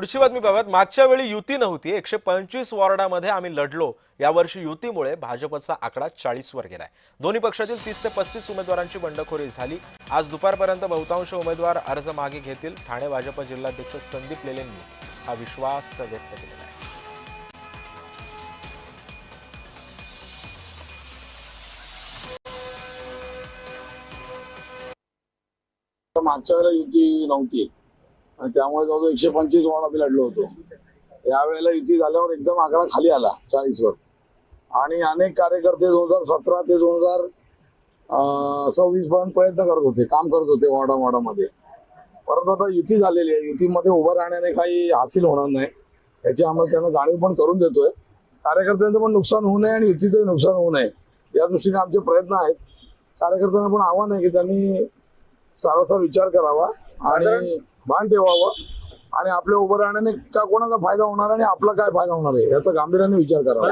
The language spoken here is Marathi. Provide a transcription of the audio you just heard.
पुढची बातमी पाहूयात। मागच्या वेळी युती नव्हती, 125 वॉर्डामध्ये आम्ही लढलो। यावर्षी युतीमुळे भाजपचा आकडा 40 वर गेलाय। दोन्ही पक्षातील 30 ते 35 उमेदवारांची बंडखोरी झाली। आज दुपारपर्यंत बहुतांश उमेदवार अर्ज मागे घेतील। ठाणे भाजप जिल्हाध्यक्ष संदीप लेलेंनी हा विश्वास व्यक्त केलेला आहे। मागच्या वेळेला युती नव्हती आणि त्यामुळे जवळजवळ 125 वॉर्ड आम्ही लढलो होतो। यावेळेला युती झाल्यावर एकदम आकडा खाली आला 40 वर आणि अनेक कार्यकर्ते 2017 ते 2026 पर्यंत प्रयत्न करत होते, काम करत होते वॉर्डामध्ये। परंतु आता युती झालेली आहे, युतीमध्ये उभं राहण्याने काही हासिल होणार नाही याची आम्हाला त्यांना जाणीव पण करून देतोय। कार्यकर्त्यांचं पण नुकसान होऊ नये आणि युतीचंही नुकसान होऊ नये या दृष्टीने आमचे प्रयत्न आहेत। कार्यकर्त्यांना पण आव्हान आहे की त्यांनी सारासा विचार करावा आणि भान ठेवावं आणि आपल्या उभं राहण्याने का कोणाचा फायदा होणार आणि आपला काय फायदा होणार आहे याचा गांभीर्याने विचार करावा।